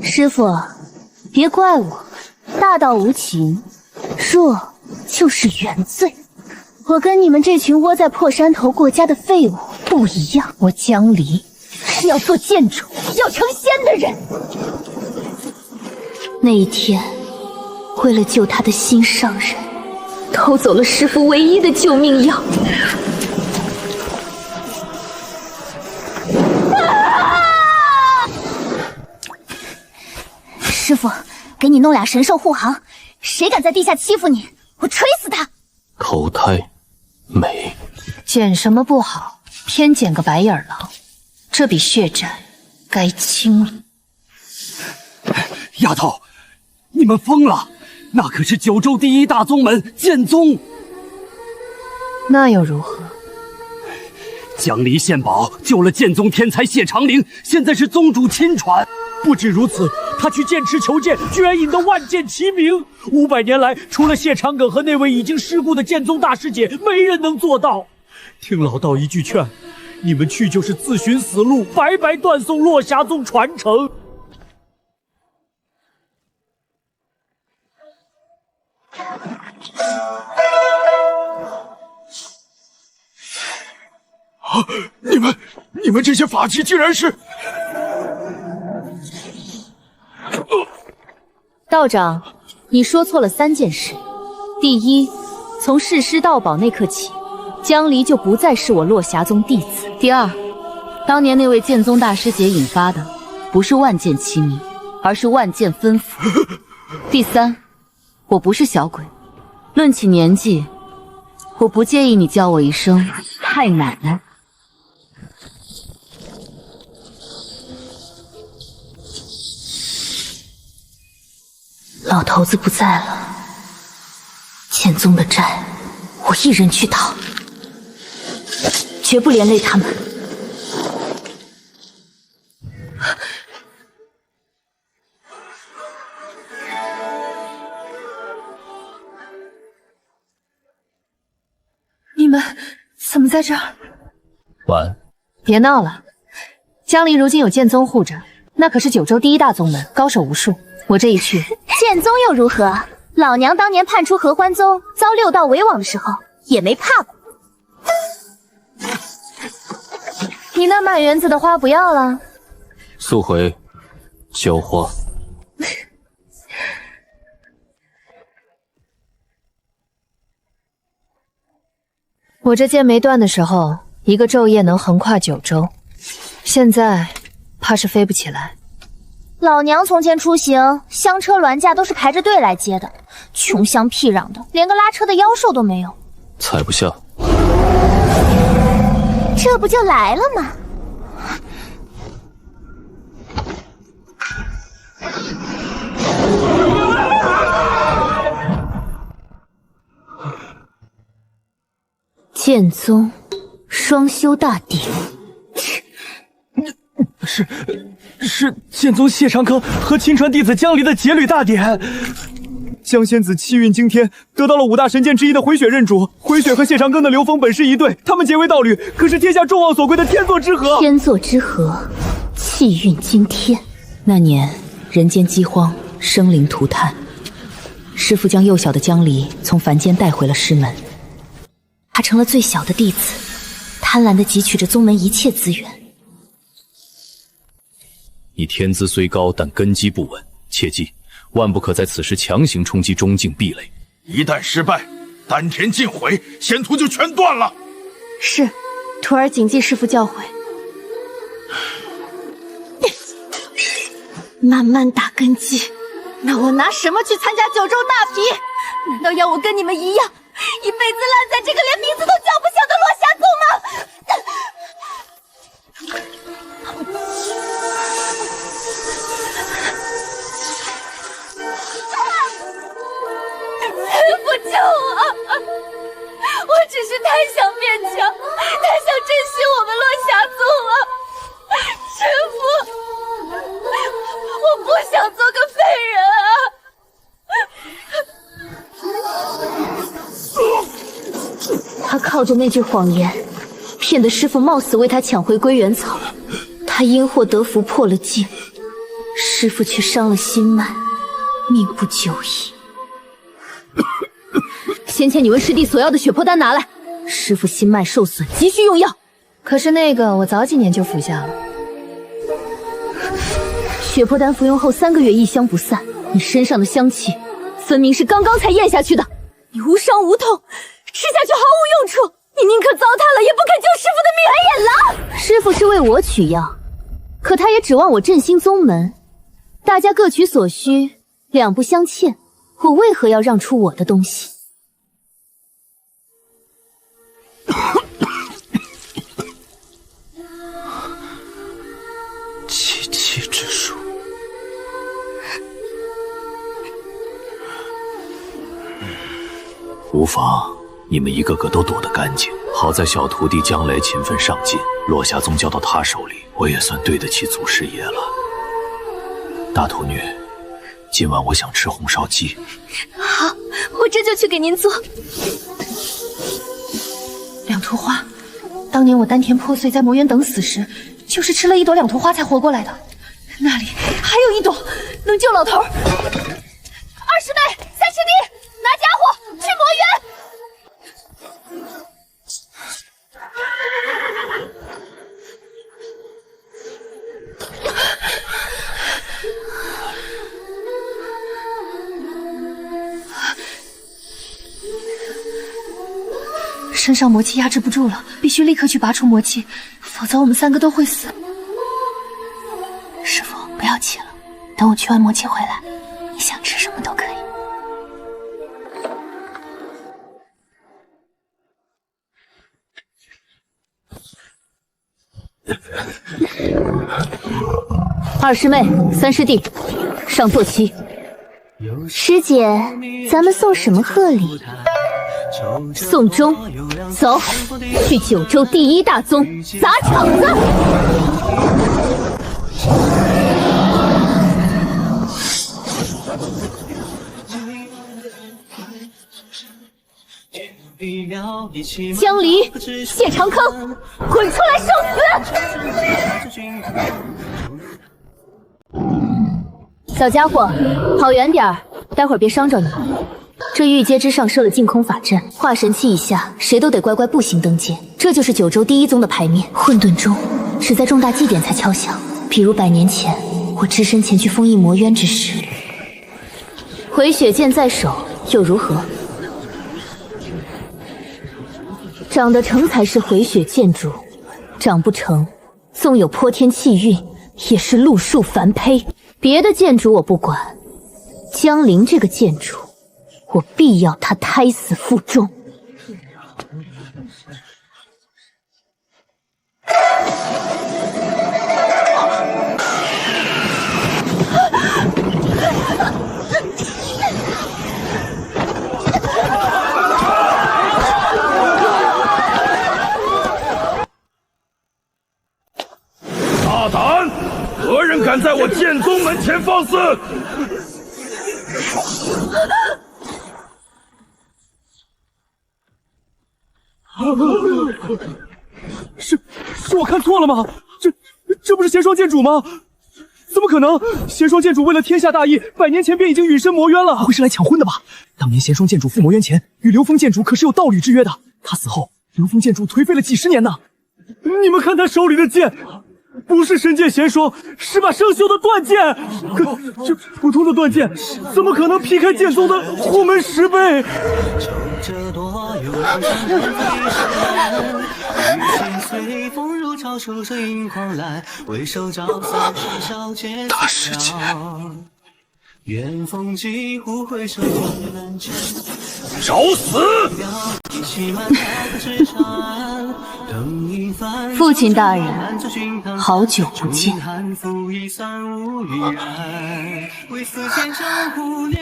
师傅，别怪我，大道无情，弱就是原罪。我跟你们这群窝在破山头过家的废物不一样，我江离是要做剑主、要成仙的人。那一天，为了救他的心上人，偷走了师父唯一的救命药。师父，给你弄俩神兽护航，谁敢在地下欺负你，我锤死他！投胎，美。捡什么不好，偏捡个白眼狼，这笔血债该清了。丫头，你们疯了！那可是九州第一大宗门剑宗。那又如何？江离献宝救了剑宗天才谢长龄，现在是宗主亲传。不止如此，他去剑池求剑，居然引得万剑齐鸣。500年来，除了谢长庚和那位已经尸故的剑宗大师姐，没人能做到。听老道一句劝，你们去就是自寻死路，白白断送落霞宗传承。啊！你们这些法器竟然是……道长，你说错了3件事。第一，从弑师盗宝那刻起，江离就不再是我落霞宗弟子。第二，当年那位剑宗大师姐引发的，不是万剑齐鸣，而是万剑分符。第三，我不是小鬼，论起年纪，我不介意你叫我一声太奶奶。老头子不在了，剑宗的债我一人去讨，绝不连累他们。你们怎么在这儿？晚。别闹了，江离如今有剑宗护着，那可是九州第一大宗门，高手无数。我这一去，剑宗又如何？老娘当年叛出合欢宗，遭6道围网的时候，也没怕过。你那满园子的花不要了？速回浇花。我这剑没断的时候，一个昼夜能横跨9州，现在怕是飞不起来。老娘从前出行，香车銮驾都是排着队来接的，穷乡僻壤的，连个拉车的妖兽都没有。踩不下。这不就来了吗？剑宗双修大典。是剑宗谢长庚和亲传弟子江离的劫掠大典。江仙子气运惊天，得到了5大神剑之一的回雪认主。回雪和谢长庚的刘峰本是一对，他们结为道侣，可是天下众望所归的天作之合。天作之合，气运惊天。那年人间饥荒，生灵涂炭，师父将幼小的江离从凡间带回了师门，他成了最小的弟子，贪婪地汲取着宗门一切资源。你天资虽高，但根基不稳，切记万不可在此时强行冲击中境壁垒。一旦失败，丹田尽毁，前途就全断了。是，徒儿谨记师父教诲。慢慢打根基，那我拿什么去参加九州大比？难道要我跟你们一样，一辈子烂在这个连名字都叫不响的落霞宗吗？不救我！我只是太想变强，太想珍惜我们落霞宗了。师父，我不想做个废人啊！他靠着那句谎言，骗得师父冒死为他抢回归元草。他他因祸得福破了境，师父却伤了心脉，命不久矣。先前你问师弟所要的血魄丹拿来，师父心脉受损，急需用药。可是那个我早几年就服下了。血魄丹服用后3个月异香不散，你身上的香气分明是刚刚才咽下去的。你无伤无痛，吃下去毫无用处，你宁可糟蹋了，也不肯救师父的命。黑眼狼，师父是为我取药，可他也指望我振兴宗门，大家各取所需，两不相欠，我为何要让出我的东西？七气之术，无妨，你们一个个都躲得干净。好在小徒弟将来勤奋上进，落霞宗交到他手里，我也算对得起祖师爷了。大徒女，今晚我想吃红烧鸡。好，我这就去给您做。两朵花，当年我丹田破碎在魔渊等死时，就是吃了1朵两朵花才活过来的。那里还有1朵，能救老头。二师妹，三师弟，拿家伙去魔渊。身上魔气压制不住了，必须立刻去拔出魔气，否则我们3个都会死。师父，不要急了，等我去完魔气回来，你想吃什么都可以。二师妹，三师弟，上坐骑。师姐，咱们送什么贺礼？送钟，走，去九州第一大宗砸场子。江离、谢长坑，滚出来受死！小家伙，跑远点儿，待会儿别伤着你。这玉阶之上设了净空法阵，化神期以下，谁都得乖乖步行登阶。这就是九州第一宗的牌面。混沌钟只在重大祭典才敲响，比如100年前我只身前去封印魔渊之时。回血剑在手又如何？长得成才是回血剑主，长不成，纵有泼天气运，也是路数凡胚。别的剑主我不管，江陵这个剑主，我必要他胎死腹中。大胆！何人敢在我剑宗门前放肆？是我看错了吗？这不是邪霜剑主吗？怎么可能？邪霜剑主为了天下大义，100年前便已经陨身魔渊了。不会是来抢婚的吧？当年邪霜剑主赴魔渊前，与刘峰剑主可是有道侣之约的。他死后，刘峰剑主颓废了几十年呢。你们看他手里的剑，不是神剑玄霜，是把生锈的断剑。可这普通的断剑，怎么可能劈开剑宗的护门10倍？大师姐，找死！父亲大人，好久不见。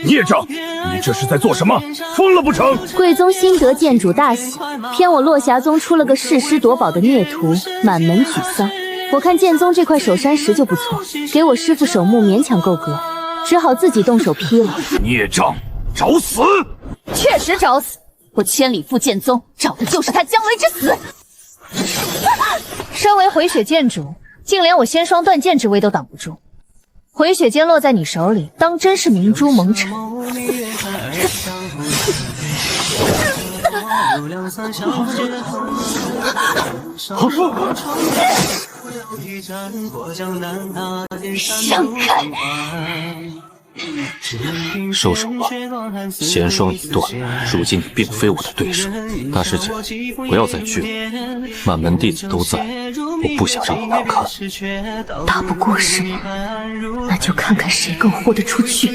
孽障，你这是在做什么？疯了不成？贵宗新得剑主大喜，偏我落霞宗出了个弑师夺宝的孽徒，满门沮丧。我看剑宗这块守山石就不错，给我师父守墓勉强够格，只好自己动手劈了。孽障，找死！确实找死！我千里赴剑宗，找的就是他江雷之死。身为回血剑主，竟连我仙霜断剑之威都挡不住。回血剑落在你手里，当真是明珠蒙尘。闪开！收手吧，仙霜已断，如今你并非我的对手。大师姐，不要再拒了，满门弟子都在，我不想让你难看。打不过是吗？那就看看谁更豁得出去。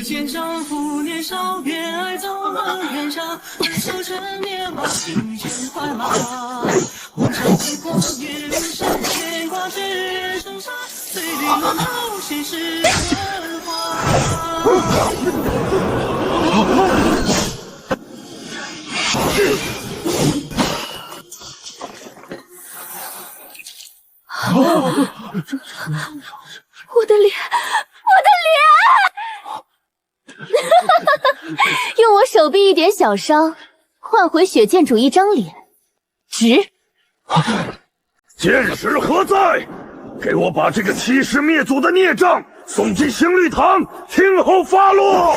我的脸，用我手臂一点小伤，换回血剑主一张脸，值。剑识何在？给我把这个欺师灭祖的孽障送进刑律堂，听候发落。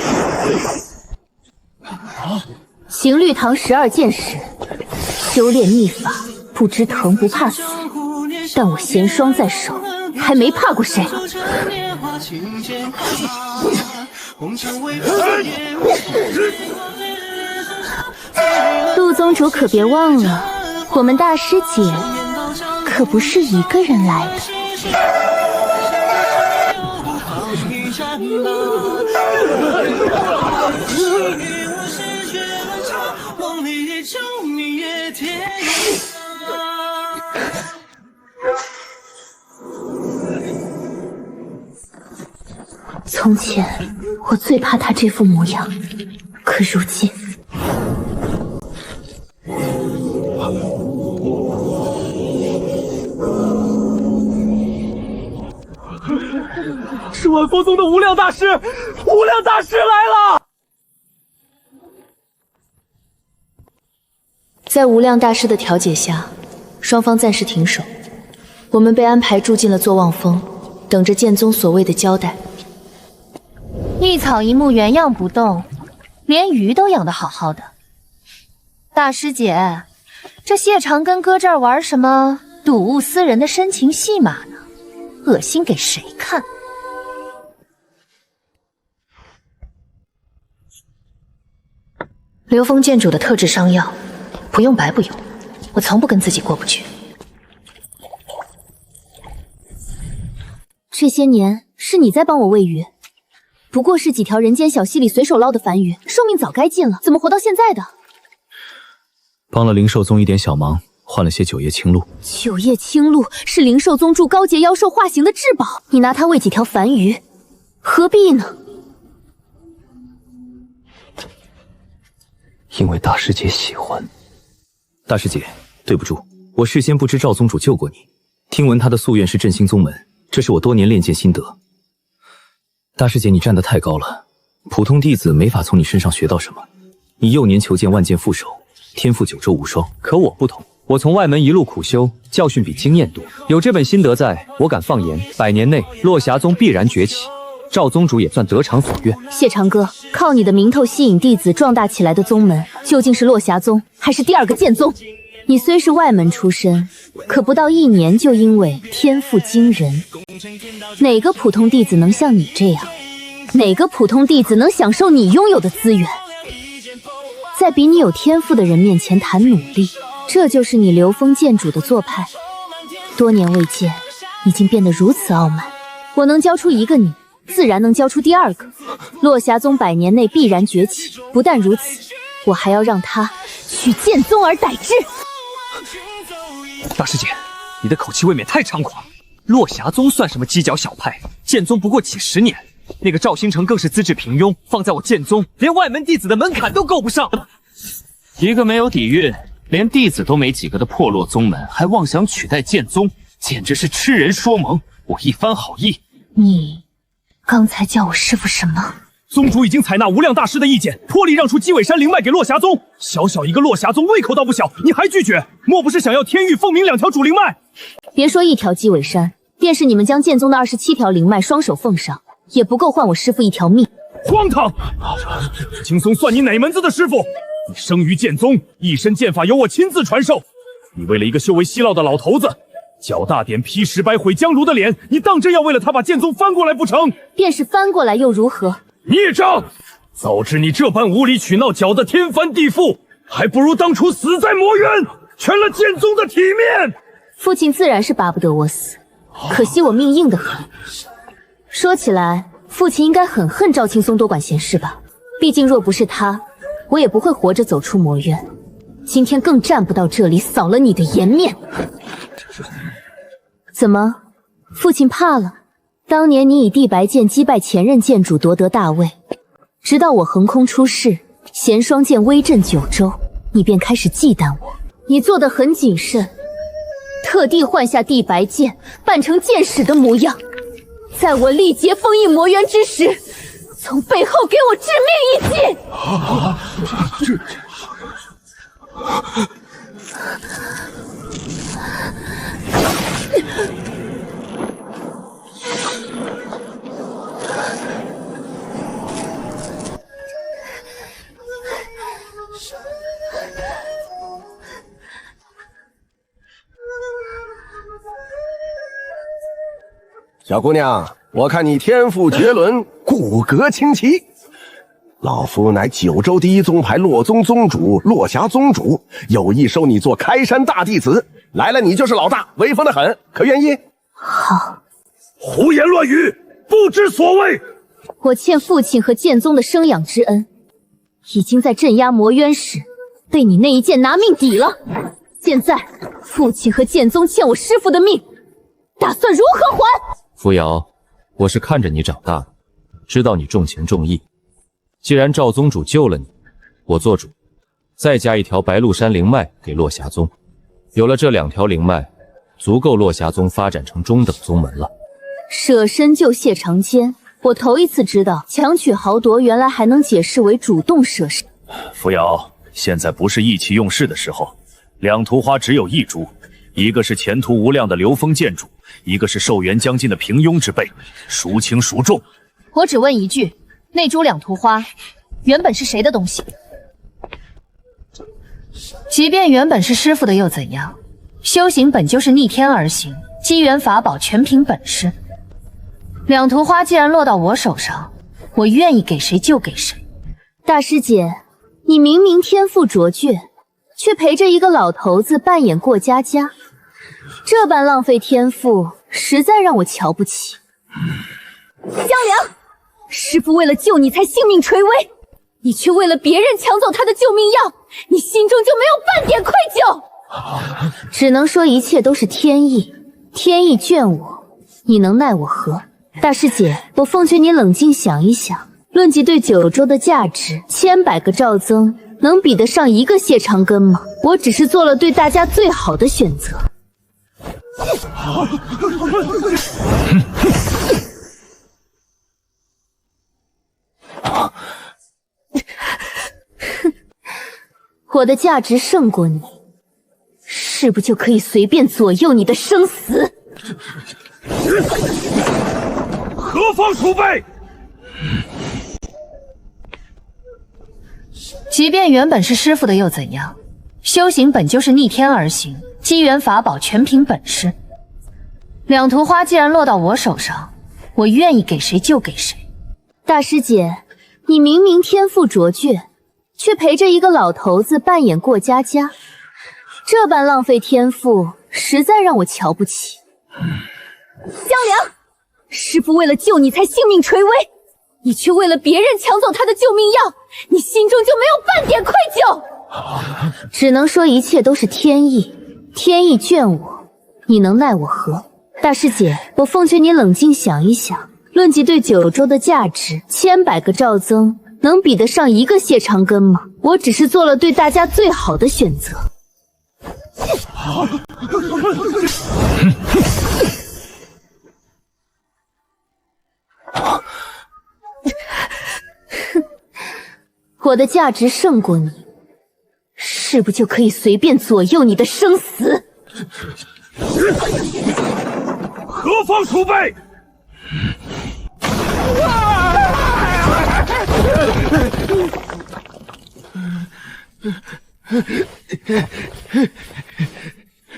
刑律堂12剑士，修炼秘法，不知疼不怕死，但我仙霜在手，还没怕过谁。陆宗主可别忘了，我们大师姐可不是一个人来的。从前我最怕他这副模样，可如今……是万佛宗的无量大师，无量大师来了！在无量大师的调解下，双方暂时停手。我们被安排住进了坐望峰，等着剑宗所谓的交代。一草一木原样不动，连鱼都养得好好的。大师姐，这谢长庚搁这儿玩什么睹物思人的深情戏码呢？恶心给谁看？流风剑主的特制伤药，不用白不用，我从不跟自己过不去。这些年是你在帮我喂鱼，不过是几条人间小溪里随手捞的繁鱼，寿命早该尽了，怎么活到现在的？帮了灵兽宗一点小忙，换了些九叶青露。九叶青露是灵兽宗助高阶妖兽化形的至宝，你拿它喂几条繁鱼，何必呢？因为大师姐喜欢。大师姐，对不住，我事先不知赵宗主救过你。听闻他的夙愿是振兴宗门，这是我多年练剑心得。大师姐，你站得太高了，普通弟子没法从你身上学到什么。你幼年求剑万剑副手，天赋九州无双，可我不同，我从外门一路苦修，教训比经验多。有这本心得在，我敢放言，100年内落霞宗必然崛起。赵宗主也算得偿所愿。谢长哥，靠你的名头吸引弟子壮大起来的宗门，究竟是落霞宗还是第二个剑宗？你虽是外门出身，可不到1年就因为天赋惊人。哪个普通弟子能像你这样？哪个普通弟子能享受你拥有的资源？在比你有天赋的人面前谈努力，这就是你流风剑主的做派。多年未见，已经变得如此傲慢。我能教出一个你，自然能教出第二个。落霞宗100年内必然崛起，不但如此，我还要让他取剑宗而代之。大师姐，你的口气未免太猖狂。落霞宗算什么犄角小派？剑宗不过几10年，那个赵星辰更是资质平庸，放在我剑宗，连外门弟子的门槛都够不上。一个没有底蕴，连弟子都没几个的破落宗门，还妄想取代剑宗，简直是痴人说梦。我一番好意，你刚才叫我师父什么？宗主已经采纳无量大师的意见，破例让出鸡尾山灵脉给落霞宗。小小一个落霞宗，胃口倒不小，你还拒绝？莫不是想要天域、凤鸣2条主灵脉？别说1条鸡尾山，便是你们将剑宗的27条灵脉双手奉上，也不够换我师父一条命。荒唐！青松算你哪门子的师傅？你生于剑宗，一身剑法由我亲自传授。你为了一个修为稀落的老头子，脚大点劈石白毁江炉的脸，你当真要为了他把剑宗翻过来不成？便是翻过来又如何？孽障！早知你这般无理取闹，搅得天翻地覆，还不如当初死在魔渊，全了剑宗的体面。父亲自然是巴不得我死，可惜我命硬得很。说起来，父亲应该很恨赵青松多管闲事吧？毕竟若不是他，我也不会活着走出魔渊。今天更站不到这里扫了你的颜面。怎么，父亲怕了？当年你以地白剑击败前任剑主夺得大位，直到我横空出世，弦双剑威震九州，你便开始忌惮我。你做得很谨慎，特地换下地白剑，扮成剑使的模样，在我力竭封印魔渊之时，从背后给我致命一击。小姑娘，我看你天赋绝伦，骨骼清奇。老夫乃九州第一宗派洛宗宗主落霞宗主，有意收你做开山大弟子。来了你就是老大，威风得很，可愿意？好。胡言乱语，不知所谓。我欠父亲和剑宗的生养之恩，已经在镇压魔渊时被你那一剑拿命抵了。现在父亲和剑宗欠我师父的命，打算如何还？扶摇，我是看着你长大的，知道你重情重义。既然赵宗主救了你，我做主，再加一条白鹿山灵脉给落霞宗。有了这2条灵脉，足够落霞宗发展成中等宗门了。舍身救谢长坚，我头一次知道强取豪夺原来还能解释为主动舍身。扶摇，现在不是意气用事的时候。两图花只有一株，一个是前途无量的刘封剑主，一个是寿元将近的平庸之辈，孰轻孰重？我只问一句，那株两图花原本是谁的东西？即便原本是师父的又怎样？修行本就是逆天而行，机缘法宝全凭本事。两图花既然落到我手上，我愿意给谁就给谁。大师姐，你明明天赋卓绝，却陪着一个老头子扮演过家家，这般浪费天赋，实在让我瞧不起。江良，师父为了救你才性命垂危，你却为了别人抢走他的救命药，你心中就没有半点愧疚？只能说一切都是天意，天意眷我，你能奈我何？大师姐，我奉劝你冷静想一想，论及对九州的价值，千百个赵增能比得上一个谢长庚吗？我只是做了对大家最好的选择。我的价值胜过你，是不就可以随便左右你的生死？何方储备？即便原本是师父的又怎样？修行本就是逆天而行，机缘法宝全凭本事。两图花既然落到我手上，我愿意给谁就给谁。大师姐，你明明天赋卓绝，却陪着一个老头子扮演过家家，这般浪费天赋，实在让我瞧不起。江良，师父为了救你才性命垂危，你却为了别人抢走他的救命药，你心中就没有半点愧疚？只能说一切都是天意，天意眷我，你能奈我何？大师姐，我奉劝你冷静想一想，论及对九州的价值，千百个赵增能比得上一个谢长庚吗？我只是做了对大家最好的选择。我的价值胜过你，是不就可以随便左右你的生死？何方鼠辈？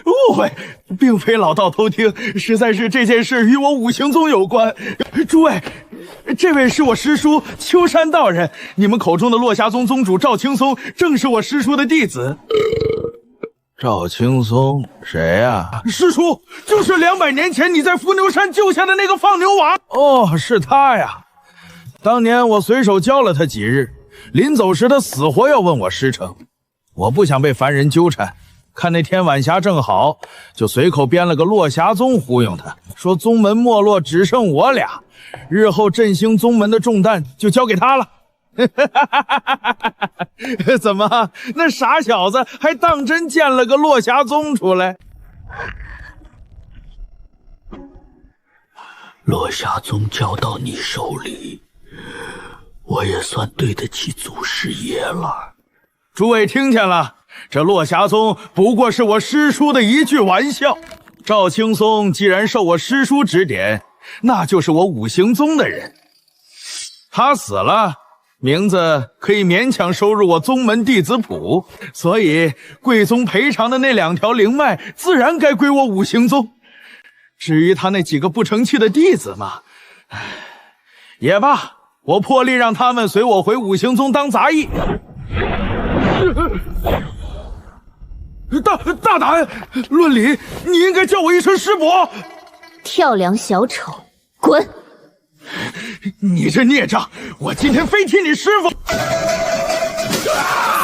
误会，并非老道偷听，实在是这件事与我五行宗有关。诸位，这位是我师叔秋山道人，你们口中的落霞宗宗主赵青松，正是我师叔的弟子。赵青松谁呀？师叔，就是200年前你在伏牛山救下的那个放牛娃。哦，是他呀。当年我随手教了他几日，临走时他死活要问我师承，我不想被凡人纠缠。看那天晚霞正好，就随口编了个落霞宗忽悠他，说宗门没落只剩我俩，日后振兴宗门的重担就交给他了。怎么，那傻小子还当真建了个落霞宗出来？落霞宗交到你手里，我也算对得起祖师爷了。诸位听见了？这落霞宗不过是我师叔的一句玩笑。赵青松既然受我师叔指点，那就是我五行宗的人。他死了，名字可以勉强收入我宗门弟子谱，所以贵宗赔偿的那2条灵脉自然该归我五行宗。至于他那几个不成器的弟子嘛，也罢，我破例让他们随我回五行宗当杂役。大胆！论理，你应该叫我一声师伯。跳梁小丑，滚！你这孽障，我今天非踢你师傅！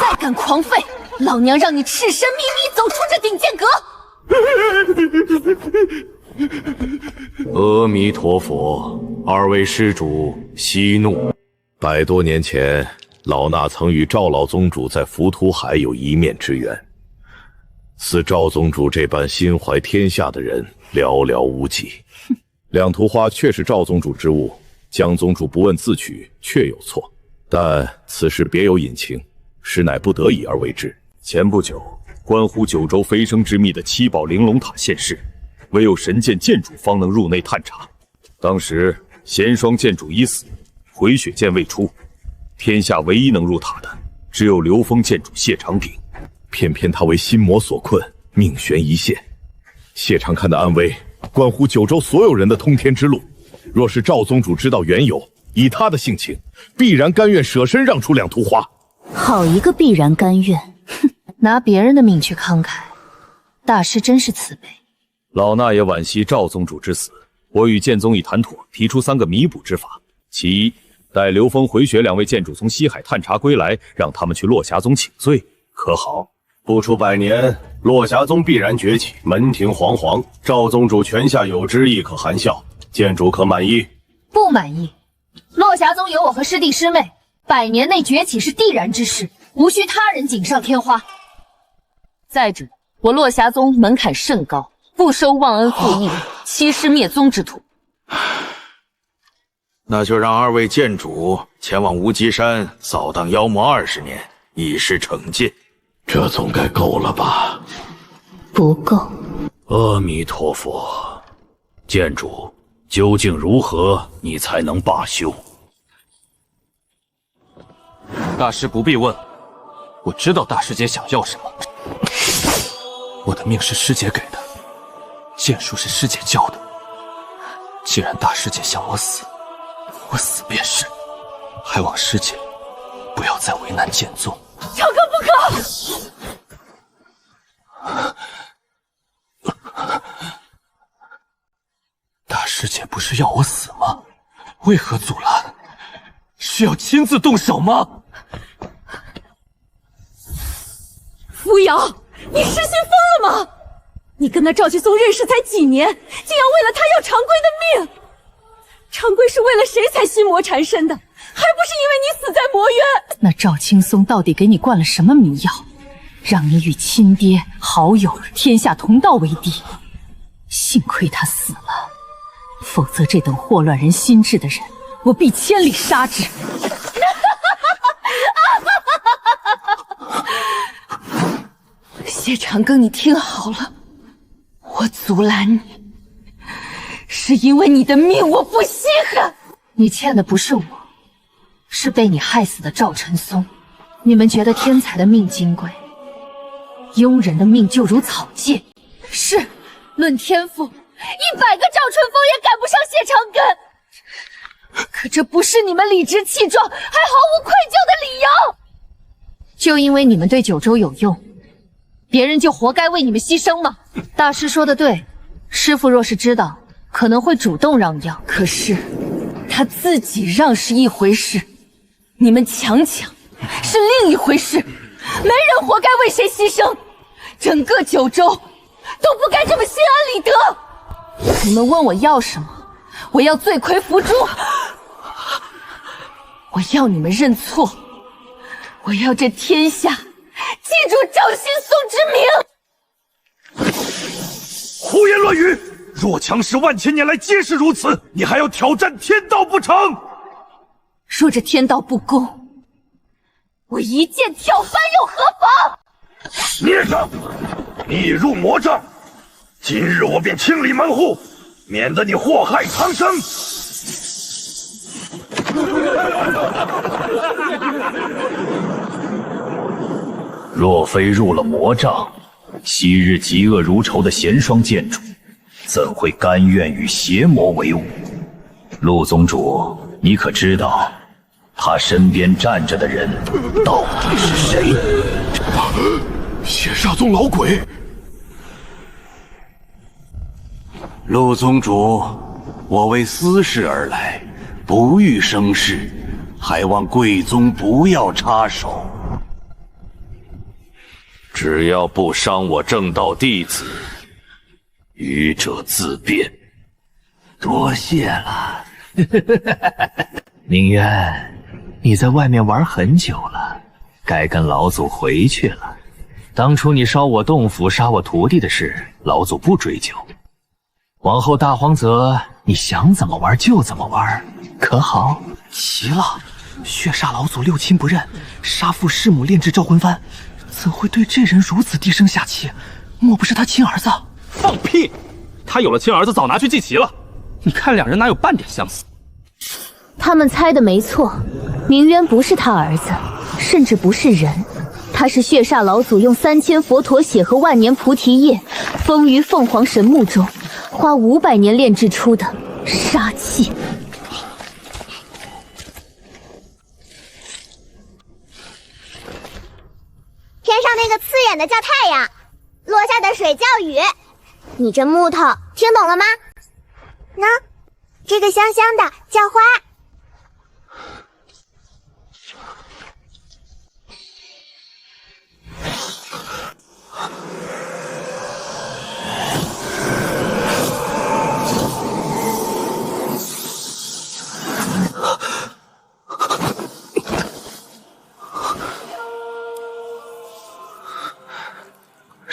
再敢狂吠，老娘让你赤身秘密走出这顶剑阁！阿弥陀佛，二位施主息怒。100多年前，老衲曾与赵老宗主在浮屠海有一面之缘。似赵宗主这般心怀天下的人寥寥无几。两图花确是赵宗主之物，江宗主不问自取，确有错。但此事别有隐情，实乃不得已而为之。前不久，关乎九州飞升之秘的7宝玲珑塔现世，唯有神剑剑主方能入内探查。当时贤双剑主已死，回血剑未出，天下唯一能入塔的，只有流风剑主谢长鼎。偏偏他为心魔所困，命悬一线。谢长看的安危，关乎九州所有人的通天之路。若是赵宗主知道缘由，以他的性情，必然甘愿舍身让出两图花。好一个必然甘愿！哼，拿别人的命去慷慨，大师真是慈悲。老衲也惋惜赵宗主之死，我与剑宗已谈妥，提出3个弥补之法。其一，待刘峰、回雪2位剑主从西海探查归来，让他们去落霞宗请罪，可好？不出100年，落霞宗必然崛起，门庭惶惶。赵宗主泉下有知，亦可含笑。剑主可满意？不满意。落霞宗有我和师弟师妹，100年内崛起是必然之事，无需他人锦上添花。再者，我落霞宗门槛甚高，不收忘恩负义、欺师灭宗之徒。那就让2位剑主前往无极山扫荡妖魔20年，以示惩戒。这总该够了吧？不够。阿弥陀佛，剑主，究竟如何你才能罢休？大师不必问，我知道大师姐想要什么。我的命是师姐给的，剑术是师姐教的。既然大师姐想我死，我死便是，还望师姐不要再为难剑宗。长歌不可！大师姐不是要我死吗？为何阻拦？是要亲自动手吗？扶摇，你失心疯了吗？你跟那赵继松认识才几年，竟要为了他要长贵的命？长贵是为了谁才心魔缠身的？还不是因为你死在魔渊。那赵青松到底给你灌了什么迷药，让你与亲爹、好友、天下同道为敌？幸亏他死了，否则这等祸乱人心智的人，我必千里杀之。谢长庚，你听好了，我阻拦你，是因为你的命我不稀罕。你欠的不是我，是被你害死的赵晨松。你们觉得天才的命金贵，庸人的命就如草芥。是，论天赋，100个赵春风也赶不上谢长根。可这不是你们理直气壮，还毫无愧疚的理由。就因为你们对九州有用，别人就活该为你们牺牲吗？大师说的对，师父若是知道，可能会主动让样。可是他自己让是一回事，你们强抢是另一回事。没人活该为谁牺牲，整个九州都不该这么心安理得。你们问我要什么？我要罪魁伏诛，我要你们认错，我要这天下记住赵新松之名。胡言乱语！若强氏万千年来皆是如此，你还要挑战天道不成？若这天道不公，我一剑挑翻又何妨？孽障，逆入魔障！今日我便清理门户，免得你祸害苍生。若非入了魔障，昔日嫉恶如仇的贤双剑主，怎会甘愿与邪魔为伍？陆宗主，你可知道他身边站着的人到底是谁？血煞宗老鬼。陆宗主，我为私事而来，不欲生事，还望贵宗不要插手。只要不伤我正道弟子，愚者自便。多谢了。宁渊，你在外面玩很久了，该跟老祖回去了。当初你烧我洞府、杀我徒弟的事，老祖不追究。往后大荒泽，你想怎么玩就怎么玩，可好？奇了，血煞老祖六亲不认，杀父弑母，炼制招魂幡，怎会对这人如此低声下气？莫不是他亲儿子？放屁！他有了亲儿子，早拿去祭旗了。你看两人哪有半点相似？他们猜的没错，明渊不是他儿子，甚至不是人，他是血煞老祖用3000佛陀血和万年菩提叶封于凤凰神木中，花500年炼制出的杀气。天上那个刺眼的叫太阳，落下的水叫雨。你这木头听懂了吗？喏，这个香香的叫花。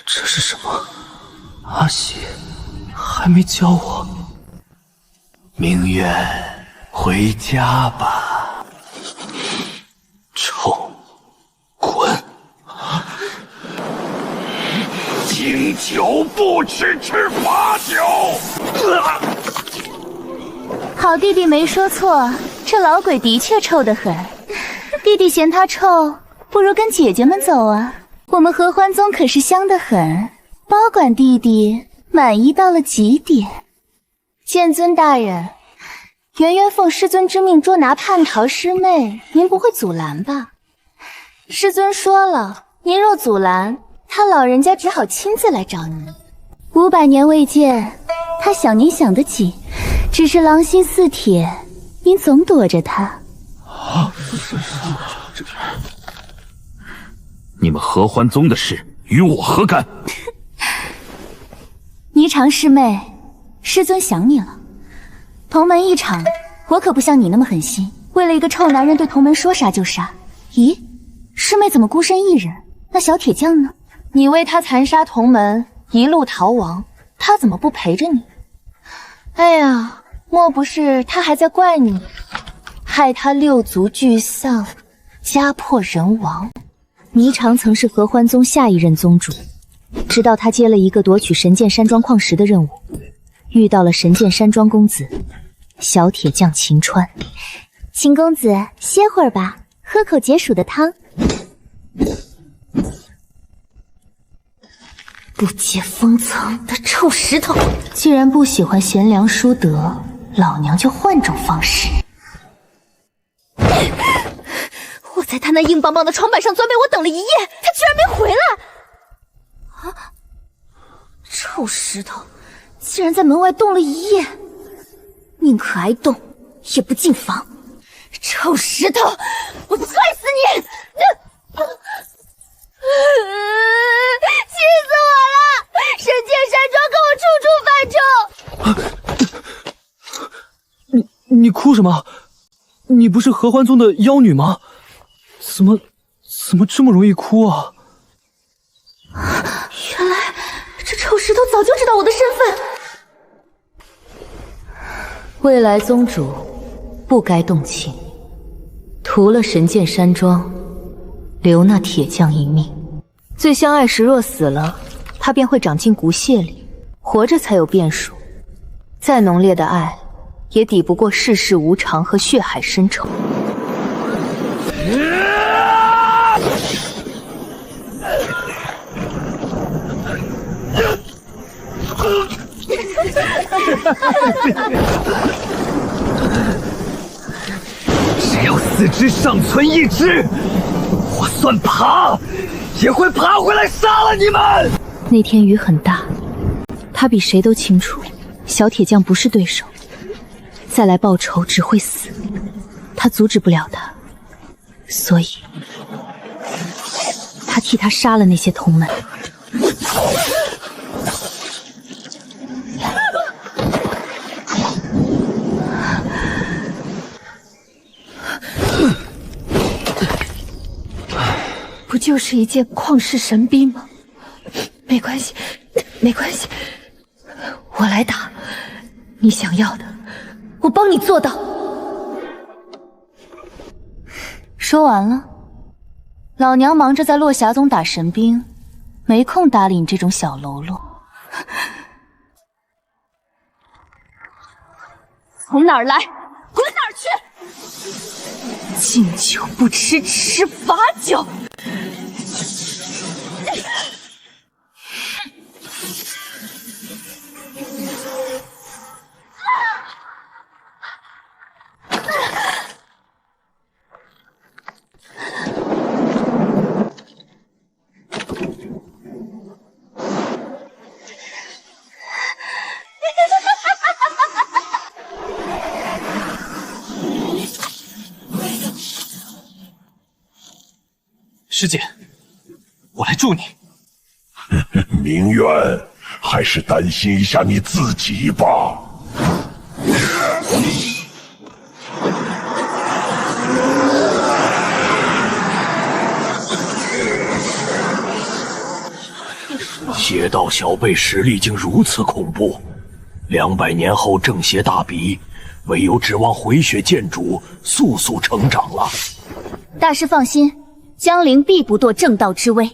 这是什么？阿喜还没教我。明渊，回家吧。臭滚！敬酒不吃吃罚酒。好弟弟没说错，这老鬼的确臭得很。弟弟嫌他臭，不如跟姐姐们走啊。我们合欢宗可是香得很，包管弟弟满意到了极点。剑尊大人，圆圆奉师尊之命捉拿叛逃师妹，您不会阻拦吧？师尊说了，您若阻拦，他老人家只好亲自来找您。500年未见，他想您想得紧，只是狼心似铁，您总躲着他。啊！你们合欢宗的事与我何干？霓裳师妹，师尊想你了。同门一场，我可不像你那么狠心，为了一个臭男人对同门说杀就杀。咦，师妹怎么孤身一人？那小铁匠呢？你为他残杀同门，一路逃亡，他怎么不陪着你？哎呀，莫不是他还在怪你，害他六族俱丧，家破人亡？霓裳曾是合欢宗下一任宗主，直到他接了一个夺取神剑山庄矿石的任务，遇到了神剑山庄公子小铁匠秦川。秦公子，歇会儿吧，喝口解暑的汤。不解风层的臭石头，既然不喜欢贤良淑德，老娘就换种方式。我在他那硬邦邦的床板上钻被我等了1夜，他居然没回来！啊！臭石头，竟然在门外冻了1夜，宁可挨冻，也不进房。臭石头，我踹死你！气死我了！神剑山庄跟我处处犯冲。你哭什么？你不是合欢宗的妖女吗？怎么这么容易哭啊？原来这臭石头早就知道我的身份。未来宗主不该动情，屠了神剑山庄，留那铁匠一命。最相爱时若死了，他便会长进骨血里，活着才有变数。再浓烈的爱，也抵不过世事无常和血海深仇。只要四肢尚存一只，我算爬也会爬回来杀了你们。那天雨很大，他比谁都清楚小铁匠不是对手，再来报仇只会死，他阻止不了他，所以他替他杀了那些同门。不就是一件旷世神兵吗？没关系，没关系，我来打。你想要的，我帮你做到。说完了，老娘忙着在落霞宗打神兵，没空搭理你这种小喽啰。从哪儿来，滚哪儿去！敬酒不吃吃罚酒。师姐，我来助你。明远，还是担心一下你自己吧。邪道小辈实力竟如此恐怖，200年后正邪大比，唯有指望回血剑主速速成长了。大师放心，江陵必不堕正道之威。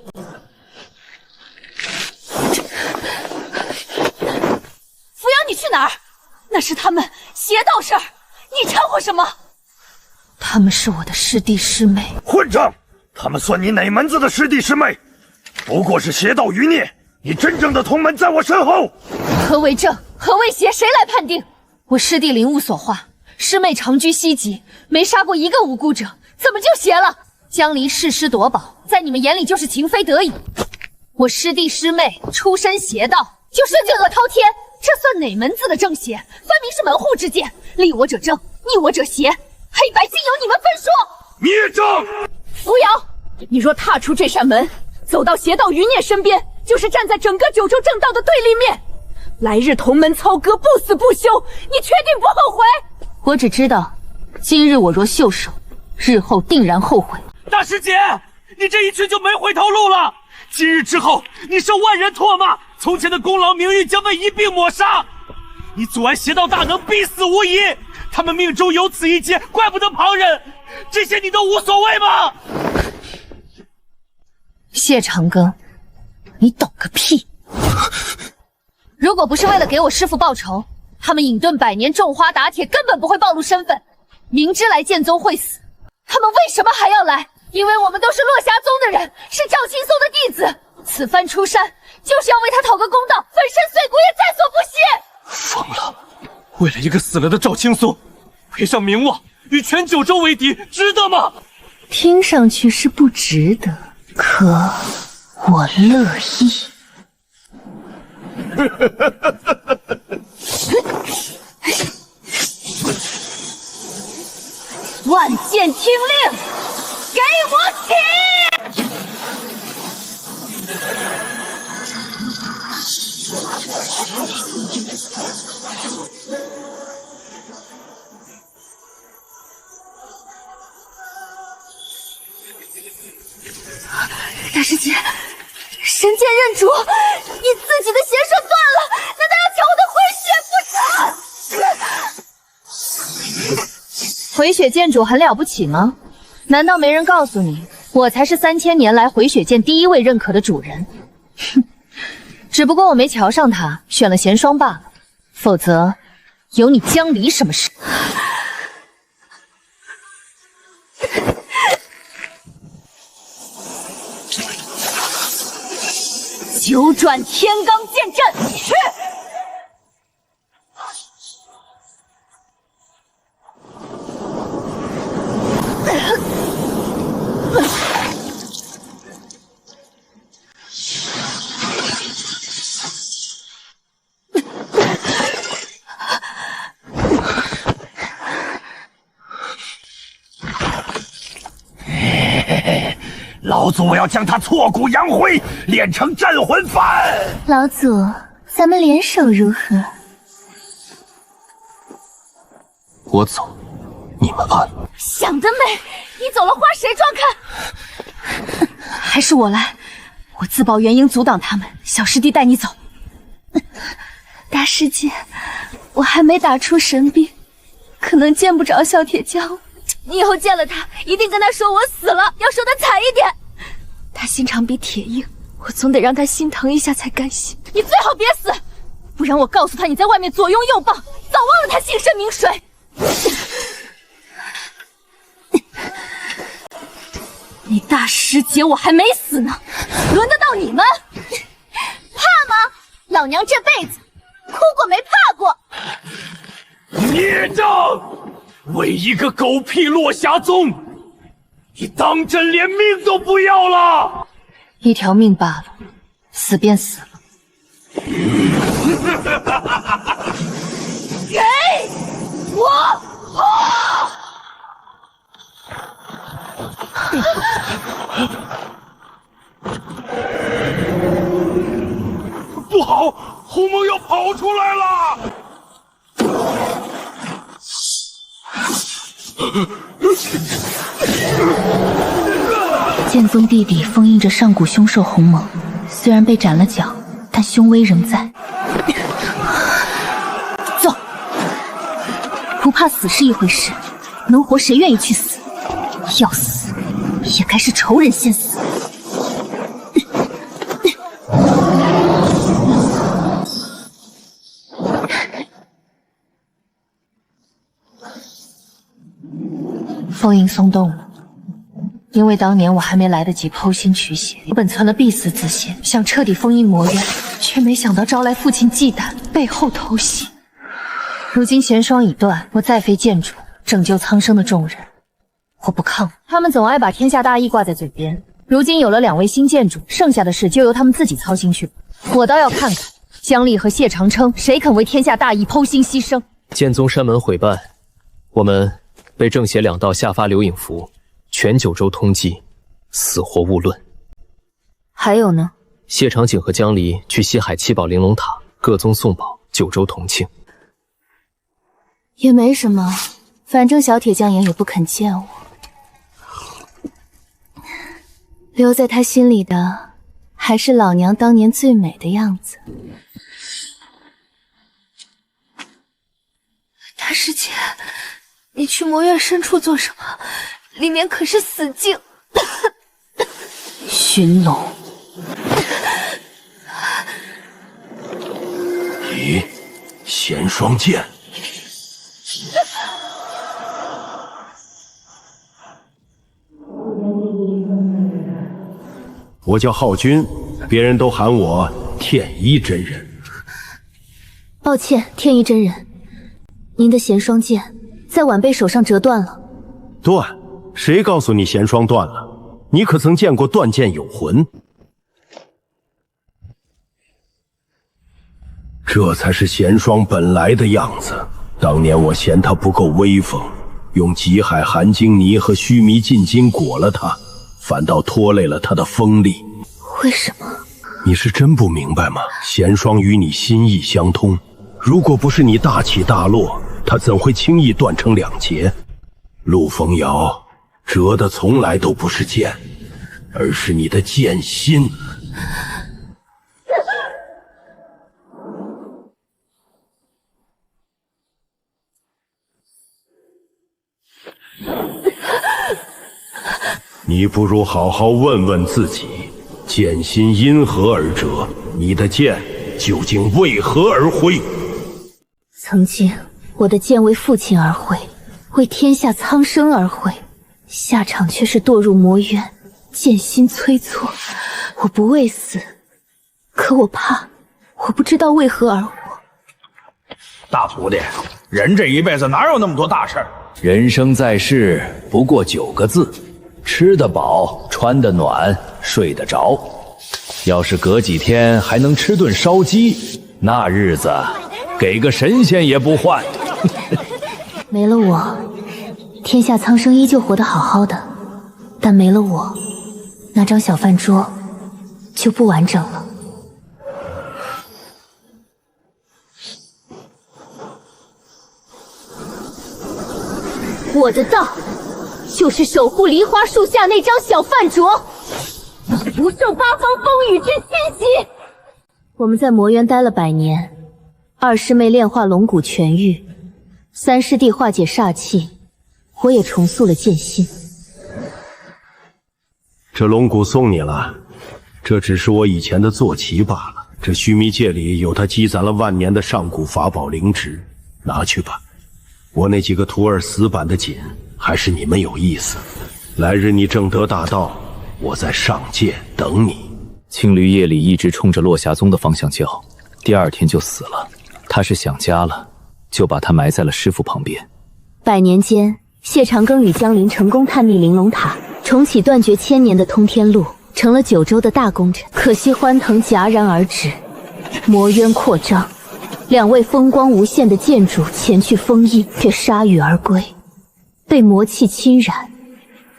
扶摇，你去哪儿？那是他们邪道事儿，你掺和什么？他们是我的师弟师妹。混账！他们算你哪门子的师弟师妹？不过是邪道余孽，你真正的同门在我身后。何为正，何为邪，谁来判定？我师弟灵物所化，师妹长居西极，没杀过一个无辜者，怎么就邪了？江离弑师夺宝，在你们眼里就是情非得已。我师弟师妹出身邪道，就是罪恶滔天，这算哪门子的正邪？分明是门户之见，立我者正，逆我者邪，黑白尽由你们分说。孽障！扶摇，你若踏出这扇门，走到邪道余孽身边，就是站在整个九州正道的对立面。来日同门操戈，不死不休，你确定不后悔？我只知道，今日我若袖手，日后定然后悔。大师姐，你这一去就没回头路了。今日之后，你受万人唾骂，从前的功劳名誉将被一并抹杀。你阻碍邪道大能，必死无疑。他们命中有此一劫，怪不得旁人。这些你都无所谓吗？谢长庚，你懂个屁！如果不是为了给我师父报仇，他们隐遁百年，种花打铁，根本不会暴露身份。明知来剑宗会死，他们为什么还要来？因为我们都是落霞宗的人，是赵青松的弟子。此番出山，就是要为他讨个公道，粉身碎骨也在所不惜。疯了！为了一个死了的赵青松，赔上名望，与全九州为敌，值得吗？听上去是不值得，可我乐意。万剑听令，给我起！大师姐，神剑认主，你自己的邪术断了，难道要抢我的回血不成？回血剑主很了不起吗？难道没人告诉你，我才是3000年来回血剑第一位认可的主人？哼，只不过我没瞧上他，选了贤双罢了。否则，有你江离什么事？九转天罡剑阵，去！老祖，我要将他挫骨扬灰，炼成镇魂幡。老祖，咱们联手如何？我走，你们按。想得美！你走了，花谁壮看？还是我来，我自报元婴阻挡他们，小师弟带你走。大师姐，我还没打出神兵，可能见不着小铁匠。你以后见了他，一定跟他说我死了，要说他惨一点。他心肠比铁硬，我总得让他心疼一下才甘心。你最好别死，不然我告诉他你在外面左拥右抱，早忘了他姓甚名谁。你大师姐我还没死呢，轮得到你们？怕吗？老娘这辈子哭过没怕过。孽障！为一个狗屁落霞宗，你当真连命都不要了？一条命罢了，死便死了。给我跑！不好，鸿蒙要跑出来了！剑宗弟弟封印着上古凶兽鸿蒙，虽然被斩了脚，但凶威仍在。走，不怕死是一回事，能活谁愿意去死？要死也该是仇人先死。封印松动了，因为当年我还没来得及剖心取血，我本存了必死之心，想彻底封印魔渊，却没想到招来父亲忌惮，背后偷袭。如今弦霜已断，我再非剑主，拯救苍生的众人，我不抗。他们总爱把天下大义挂在嘴边，如今有了2位新剑主，剩下的事就由他们自己操心去吧。我倒要看看江丽和谢长琛谁肯为天下大义剖心牺牲。剑宗山门毁办，我们被正邪2道下发留影符，全九州通缉，死活勿论。还有呢？谢长景和江离去西海7宝玲珑塔，各宗送宝，九州同庆。也没什么，反正小铁匠爷也不肯见我。留在他心里的，还是老娘当年最美的样子。大师姐，你去魔院深处做什么？里面可是死境。寻龙。弦双剑。我叫浩君，别人都喊我天一真人。抱歉，天一真人，您的弦双剑在晚辈手上折断了。断？谁告诉你弦双断了？你可曾见过断剑有魂？这才是弦双本来的样子。当年我嫌他不够威风，用极海含金泥和须弥禁金裹了他，反倒拖累了他的锋利。为什么？你是真不明白吗？弦双与你心意相通，如果不是你大起大落，他怎会轻易断成两截？陆风瑶，折的从来都不是剑，而是你的剑心。你不如好好问问自己，剑心因何而折？你的剑究竟为何而挥？曾经我的剑为父亲而挥，为天下苍生而挥，下场却是堕入魔渊，剑心催促。我不畏死，可我怕，我不知道为何而活。大徒弟，人这一辈子哪有那么多大事儿？人生在世不过9个字：吃得饱，穿得暖，睡得着。要是隔几天还能吃顿烧鸡，那日子给个神仙也不换。没了我，天下苍生依旧活得好好的，但没了我，那张小饭桌就不完整了。我的道就是守护梨花树下那张小饭桌，不受八方风雨之侵袭。我们在魔渊待了100年，二师妹炼化龙骨痊愈，三师弟化解煞气，我也重塑了剑心。这龙骨送你了，这只是我以前的坐骑罢了。这须弥界里有他积攒了万年的上古法宝灵芝，拿去吧。我那几个徒儿死板的紧，还是你们有意思。来日你正得大道，我在上界等你。青驴夜里一直冲着落霞宗的方向叫，第2天就死了。他是想家了，就把他埋在了师傅旁边。100年间，谢长庚与江林成功探秘玲珑塔，重启断绝1000年的通天路，成了9州的大功臣。可惜欢腾戛然而止，魔渊扩张，2位风光无限的剑主前去封印，却铩羽而归，被魔气侵染，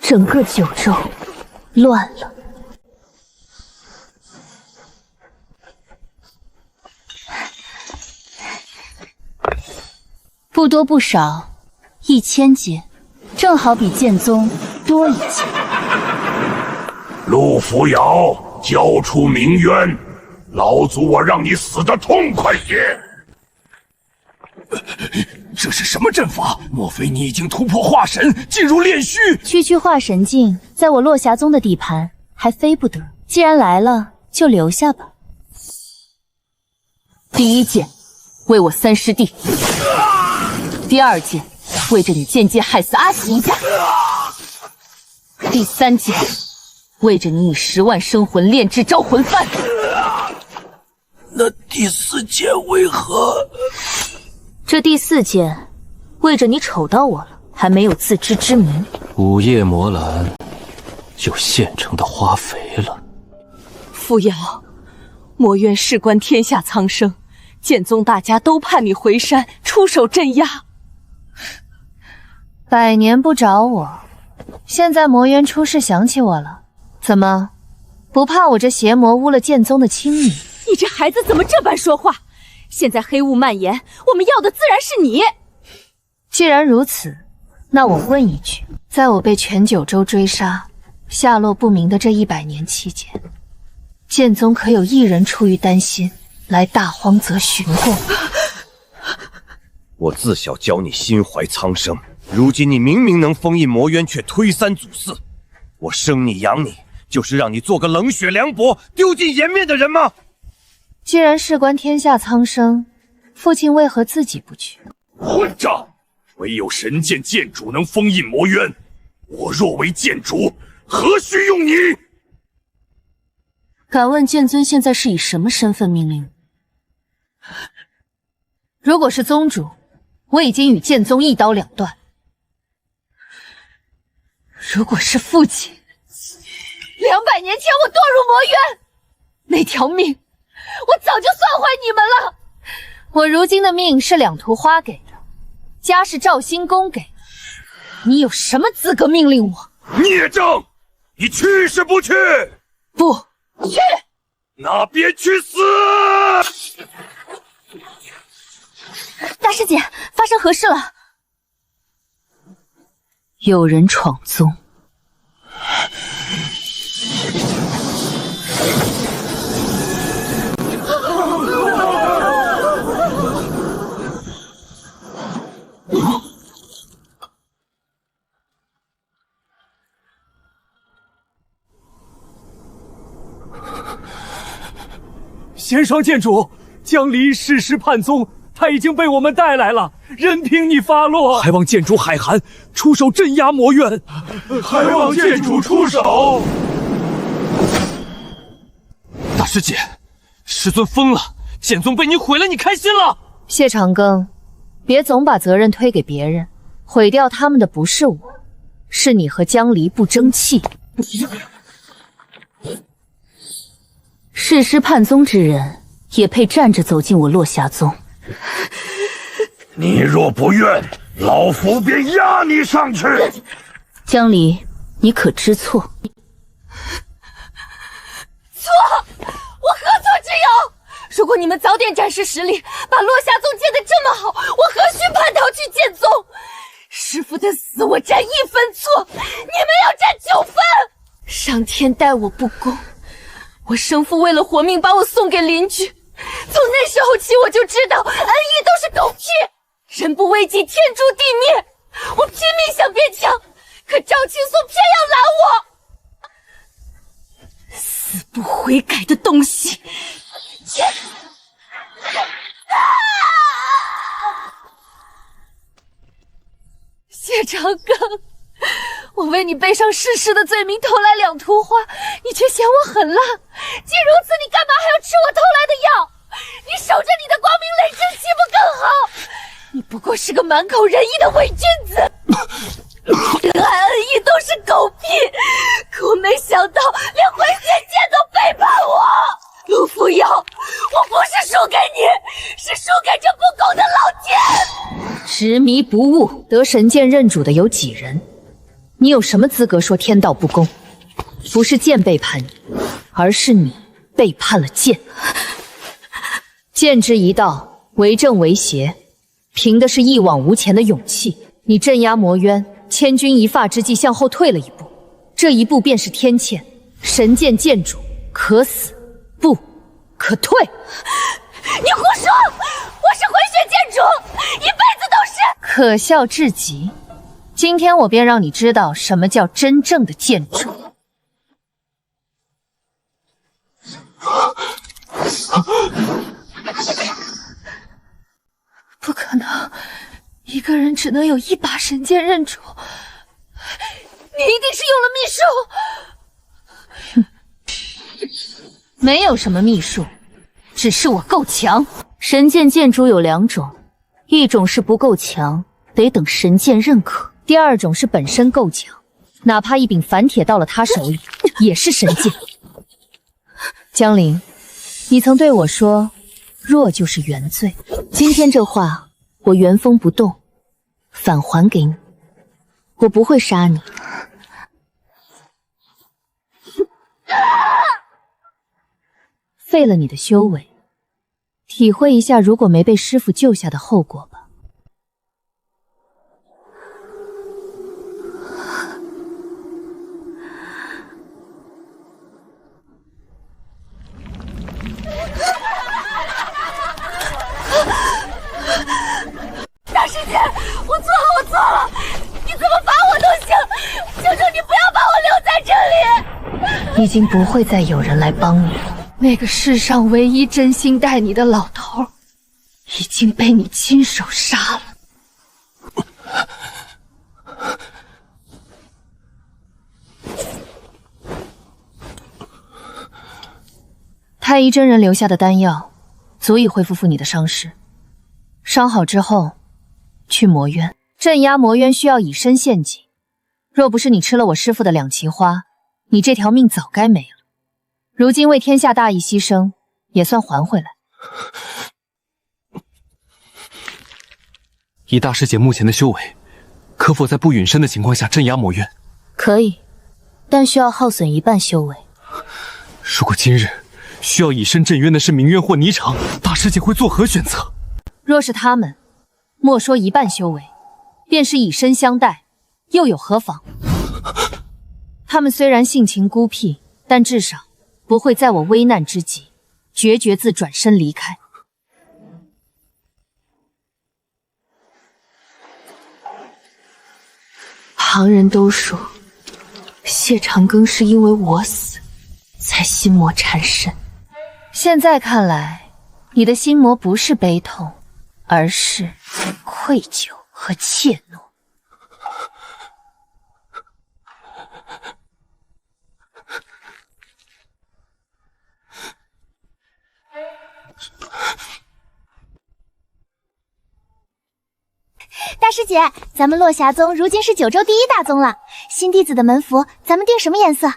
整个9州乱了。不多不少，1000件，正好比剑宗多1件。陆扶摇，交出明渊，老祖我让你死得痛快些。这是什么阵法？莫非你已经突破化神，进入炼虚？区化神境在我落霞宗的底盘，还飞不得。既然来了，就留下吧。第1剑，为我3师弟；第2剑，为着你间接害死阿喜一家；第3剑，为着你以10万生魂炼制招魂幡。那第4剑为何？这第4剑，为着你丑到我了，还没有自知之明。午夜魔兰就现成的花肥了。扶摇，魔渊事关天下苍生，剑宗大家都盼你回山出手镇压。100年不找我，现在魔渊出事想起我了，怎么不怕我这邪魔污了剑宗的清名？你这孩子怎么这般说话？现在黑雾蔓延，我们要的自然是你。既然如此，那我问一句，在我被全9州追杀，下落不明的这100年期间，剑宗可有1人出于担心来大荒泽寻过？我自小教你心怀苍生，如今你明明能封印魔渊，却推三阻四。我生你养你，就是让你做个冷血凉薄、丢尽颜面的人吗？既然事关天下苍生，父亲为何自己不去？混账！唯有神剑剑主能封印魔渊，我若为剑主，何须用你？敢问剑尊现在是以什么身份命令？如果是宗主，我已经与剑宗一刀两断；如果是父亲，200年前我堕入魔渊，那条命我早就算还你们了。我如今的命是两图花给的，家是赵兴公给的，你有什么资格命令我？孽障！你去是不去？不去。那便去死！大师姐，发生何事了？有人闯宗。贤双剑主，江离誓师叛宗，他已经被我们带来了，任凭你发落。还望剑主海涵出手镇压魔渊，还望剑主出手。大师姐，师尊疯了，剑宗被你毁了，你开心了？谢长庚，别总把责任推给别人，毁掉他们的不是我，是你和江离不争气。誓师叛宗之人，也配站着走进我落霞宗。你若不愿，老夫便押你上去。江离，你可知错？错，我何错之有？如果你们早点展示实力，把落霞宗建得这么好，我何须叛逃去剑宗？师父的死我占1分错，你们要占9分。上天待我不公，我生父为了活命把我送给邻居，从那时候起我就知道恩义都是狗屁，人不为己天诛地灭。我拼命想变强，可赵青松偏要拦我。死不悔改的东西！谢长庚，我为你背上誓师的罪名偷来2图花，你却嫌我狠辣。既如此，你干嘛还要吃我偷来的药？你守着你的光明磊证岂不更好？你不过是个满口仁义的伪君子，仁爱恩义都是狗屁，可我没想到连回仙剑都背叛我。陆扶摇，我不是输给你，是输给这不公的老天。执迷不悟，得神剑认主的有几人？你有什么资格说天道不公？不是剑背叛你，而是你背叛了剑。剑之一道，为正为邪，凭的是一往无前的勇气。你镇压魔渊，千钧一发之际向后退了一步，这一步便是天堑。神剑剑主，可死不可退。你胡说！我是回血剑主，一辈子都是。可笑至极。今天我便让你知道什么叫真正的剑主。不可能，一个人只能有1把神剑认主。你一定是用了秘术。没有什么秘术，只是我够强。神剑剑主有2种，一种是不够强，得等神剑认可；第二种是本身够强，哪怕一柄凡铁到了他手里，也是神剑。江陵，你曾对我说，弱就是原罪。今天这话，我原封不动返还给你。我不会杀你。废了你的修为，体会一下如果没被师父救下的后果吧。大师姐，我错了，你怎么罚我都行，求求你不要把我留在这里。已经不会再有人来帮你了。那个世上唯一真心待你的老头，已经被你亲手杀了。太医真人留下的丹药，足以恢复你的伤势。伤好之后，去魔渊。镇压魔渊需要以身献己，若不是你吃了我师父的两奇花，你这条命早该没了。如今为天下大义牺牲，也算还回来。以大师姐目前的修为，可否在不陨身的情况下镇压魔渊？可以，但需要耗损一半修为。如果今日需要以身镇渊的是明渊或霓裳，大师姐会作何选择？若是他们，莫说一半修为，便是以身相待，又有何妨？他们虽然性情孤僻，但至少不会在我危难之际决绝自转身离开。旁人都说，谢长庚是因为我死，才心魔缠身。现在看来，你的心魔不是悲痛，而是愧疚和怯懦。大师姐，咱们落霞宗如今是九州第一大宗了，新弟子的门服咱们定什么颜色？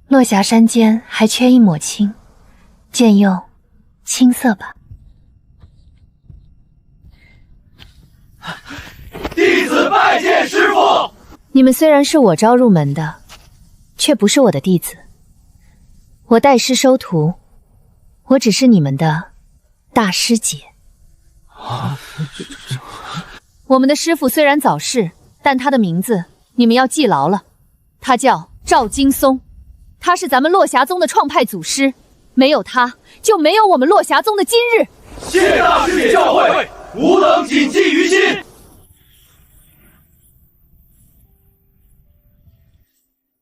落霞山间还缺一抹青，荐用青色吧。弟子拜见师父。你们虽然是我招入门的，却不是我的弟子。我代师收徒，我只是你们的大师姐。我们的师父虽然早逝，但他的名字你们要记牢了，他叫赵金松，他是咱们落霞宗的创派祖师，没有他，就没有我们落霞宗的今日。谢大师姐教诲，吾等谨记于